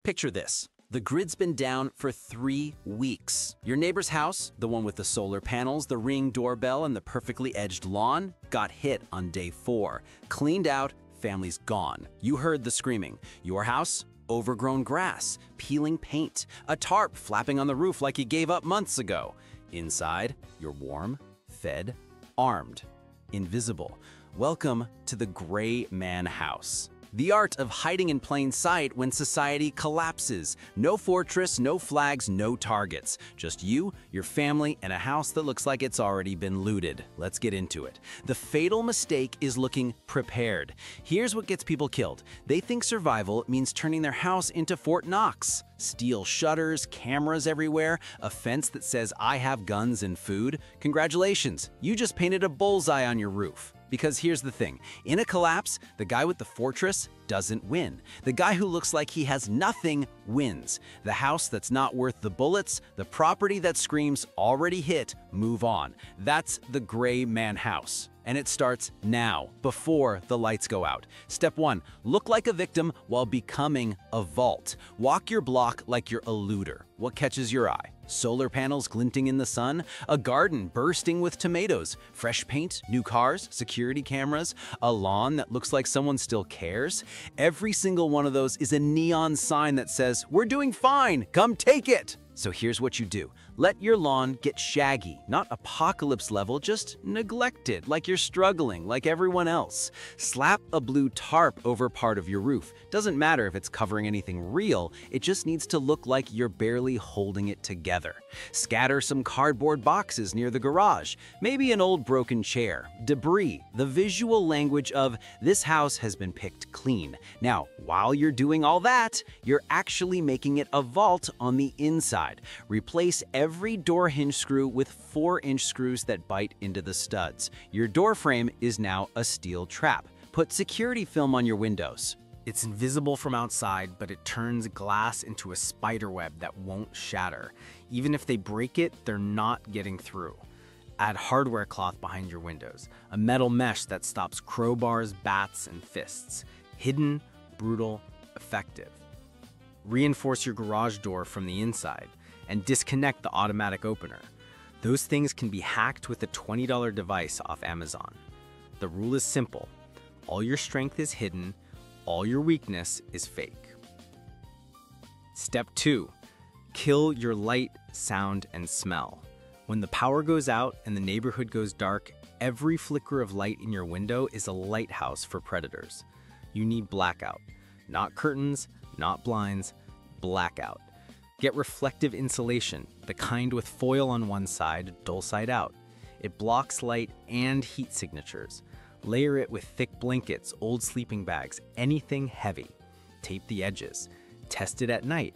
Picture this. The grid's been down for 3 weeks. Your neighbor's house, the one with the solar panels, the Ring doorbell, and the perfectly edged lawn, got hit on day 4. Cleaned out, family's gone. You heard the screaming. Your house? Overgrown grass, peeling paint, a tarp flapping on the roof like you gave up months ago. Inside, you're warm, fed, armed, invisible. Welcome to the Gray Man House. The art of hiding in plain sight when society collapses. No fortress, no flags, no targets. Just you, your family, and a house that looks like it's already been looted. Let's get into it. The fatal mistake is looking prepared. Here's what gets people killed. They think survival means turning their house into Fort Knox. Steel shutters, cameras everywhere, a fence that says I have guns and food. Congratulations, you just painted a bullseye on your roof. Because here's the thing, in a collapse, the guy with the fortress doesn't win. The guy who looks like he has nothing wins. The house that's not worth the bullets, the property that screams already hit, move on. That's the Gray Man House. And it starts now, before the lights go out. Step 1, look like a victim while becoming a vault. Walk your block like you're a looter. What catches your eye? Solar panels glinting in the sun, a garden bursting with tomatoes, fresh paint, new cars, security cameras, a lawn that looks like someone still cares. Every single one of those is a neon sign that says, "We're doing fine, come take it." So here's what you do. Let your lawn get shaggy, not apocalypse level, just neglected, like you're struggling, like everyone else. Slap a blue tarp over part of your roof. Doesn't matter if it's covering anything real, it just needs to look like you're barely holding it together. Scatter some cardboard boxes near the garage, maybe an old broken chair, debris, the visual language of this house has been picked clean. Now, while you're doing all that, you're actually making it a vault on the inside. Replace every door hinge screw with 4-inch screws that bite into the studs. Your door frame is now a steel trap. Put security film on your windows. It's invisible from outside, but it turns glass into a spider web that won't shatter. Even if they break it, they're not getting through. Add hardware cloth behind your windows, a metal mesh that stops crowbars, bats, and fists. Hidden, brutal, effective. Reinforce your garage door from the inside and disconnect the automatic opener. Those things can be hacked with a $20 device off Amazon. The rule is simple. All your strength is hidden, all your weakness is fake. Step 2, kill your light, sound, and smell. When the power goes out and the neighborhood goes dark, every flicker of light in your window is a lighthouse for predators. You need blackout. Not curtains, not blinds, blackout. Get reflective insulation, the kind with foil on one side, dull side out. It blocks light and heat signatures. Layer it with thick blankets, old sleeping bags, anything heavy. Tape the edges. Test it at night.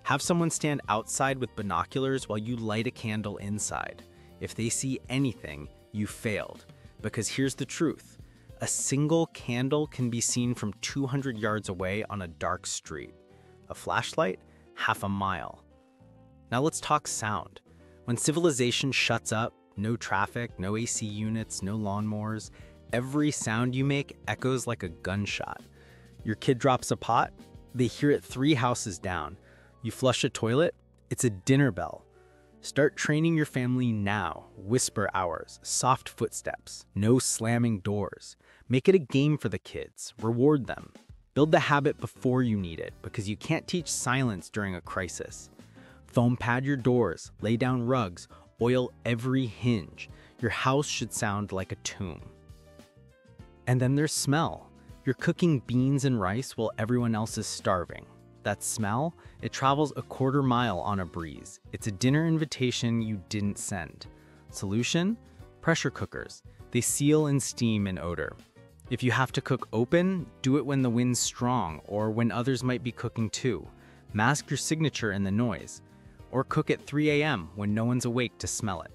Have someone stand outside with binoculars while you light a candle inside. If they see anything, you failed. Because here's the truth. A single candle can be seen from 200 yards away on a dark street. A flashlight? Half a mile. Now let's talk sound. When civilization shuts up, no traffic, no AC units, no lawnmowers, every sound you make echoes like a gunshot. Your kid drops a pot, they hear it 3 houses down. You flush a toilet, it's a dinner bell. Start training your family now. Whisper hours, soft footsteps, no slamming doors. Make it a game for the kids, reward them. Build the habit before you need it, because you can't teach silence during a crisis. Foam pad your doors, lay down rugs, oil every hinge. Your house should sound like a tomb. And then there's smell. You're cooking beans and rice while everyone else is starving. That smell, it travels a quarter mile on a breeze. It's a dinner invitation you didn't send. Solution? Pressure cookers. They seal and steam in odor. If you have to cook open, do it when the wind's strong or when others might be cooking too. Mask your signature in the noise. Or cook at 3 a.m. when no one's awake to smell it.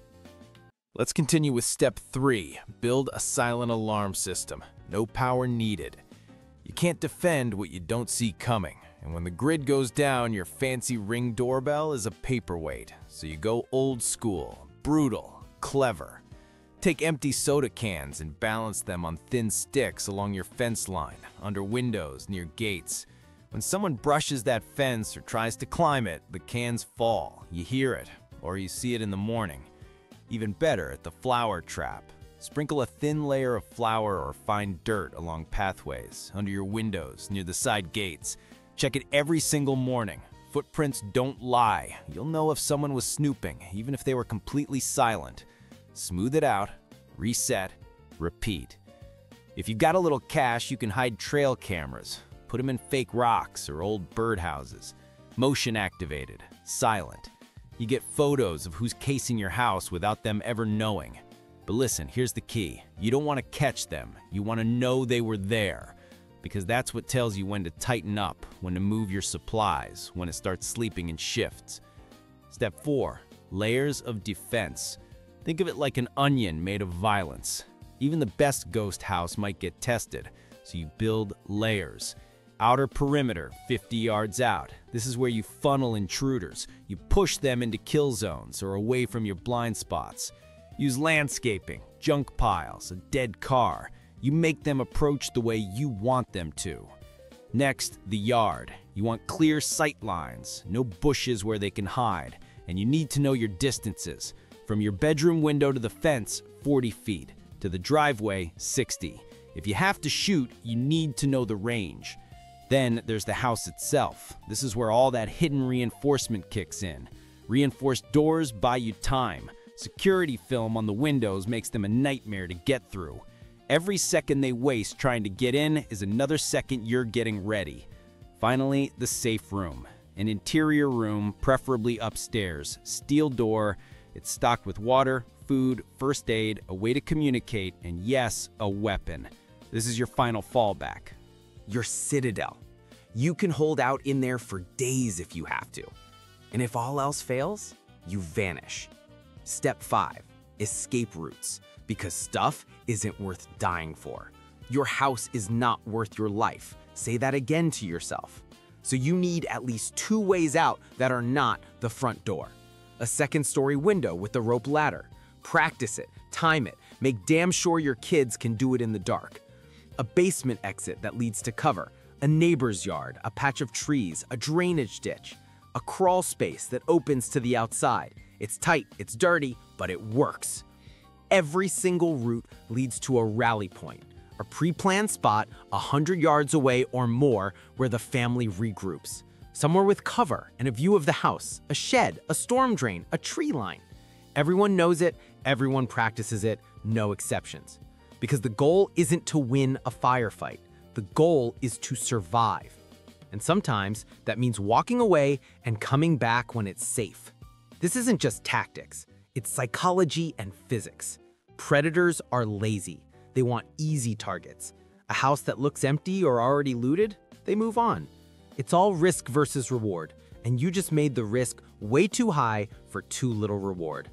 Let's continue with step 3, build a silent alarm system. No power needed. You can't defend what you don't see coming. And when the grid goes down, your fancy Ring doorbell is a paperweight. So you go old school, brutal, clever. Take empty soda cans and balance them on thin sticks along your fence line, under windows, near gates. When someone brushes that fence or tries to climb it, the cans fall. You hear it, or you see it in the morning. Even better, at the flower trap. Sprinkle a thin layer of flour or fine dirt along pathways, under your windows, near the side gates. Check it every single morning. Footprints don't lie. You'll know if someone was snooping, even if they were completely silent. Smooth it out, reset, repeat. If you've got a little cash, you can hide trail cameras. Put them in fake rocks or old birdhouses. Motion activated, silent. You get photos of who's casing your house without them ever knowing. But listen, here's the key. You don't want to catch them. You want to know they were there. Because that's what tells you when to tighten up, when to move your supplies, when to start sleeping in shifts. Step 4, layers of defense. Think of it like an onion made of violence. Even the best ghost house might get tested, so you build layers. Outer perimeter, 50 yards out. This is where you funnel intruders. You push them into kill zones or away from your blind spots. Use landscaping, junk piles, a dead car. You make them approach the way you want them to. Next, the yard. You want clear sight lines, no bushes where they can hide, and you need to know your distances. From your bedroom window to the fence, 40 feet. To the driveway, 60. If you have to shoot, you need to know the range. Then there's the house itself. This is where all that hidden reinforcement kicks in. Reinforced doors buy you time. Security film on the windows makes them a nightmare to get through. Every second they waste trying to get in is another second you're getting ready. Finally, the safe room. An interior room, preferably upstairs. Steel door. It's stocked with water, food, first aid, a way to communicate, and yes, a weapon. This is your final fallback. Your citadel. You can hold out in there for days if you have to. And if all else fails, you vanish. Step 5, escape routes. Because stuff isn't worth dying for. Your house is not worth your life. Say that again to yourself. So you need at least 2 ways out that are not the front door. A second-story window with a rope ladder. Practice it, time it, make damn sure your kids can do it in the dark. A basement exit that leads to cover, a neighbor's yard, a patch of trees, a drainage ditch, a crawl space that opens to the outside. It's tight, it's dirty, but it works. Every single route leads to a rally point, a pre-planned spot 100 yards away or more where the family regroups. Somewhere with cover and a view of the house, a shed, a storm drain, a tree line. Everyone knows it, everyone practices it, no exceptions. Because the goal isn't to win a firefight. The goal is to survive. And sometimes that means walking away and coming back when it's safe. This isn't just tactics, it's psychology and physics. Predators are lazy. They want easy targets. A house that looks empty or already looted, they move on. It's all risk versus reward, and you just made the risk way too high for too little reward.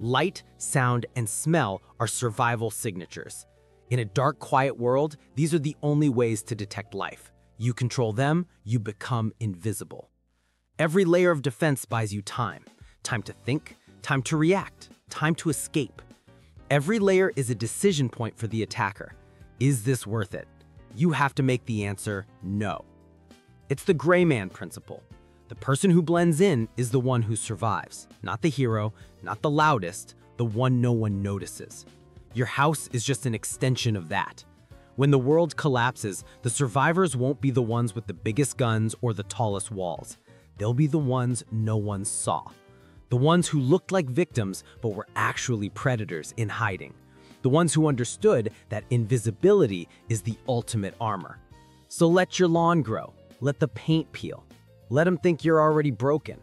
Light, sound, and smell are survival signatures. In a dark, quiet world, these are the only ways to detect life. You control them, you become invisible. Every layer of defense buys you time. Time to think, time to react, time to escape. Every layer is a decision point for the attacker. Is this worth it? You have to make the answer no. It's the gray man principle. The person who blends in is the one who survives. Not the hero, not the loudest, the one no one notices. Your house is just an extension of that. When the world collapses, the survivors won't be the ones with the biggest guns or the tallest walls. They'll be the ones no one saw. The ones who looked like victims but were actually predators in hiding. The ones who understood that invisibility is the ultimate armor. So let your lawn grow. Let the paint peel. Let them think you're already broken.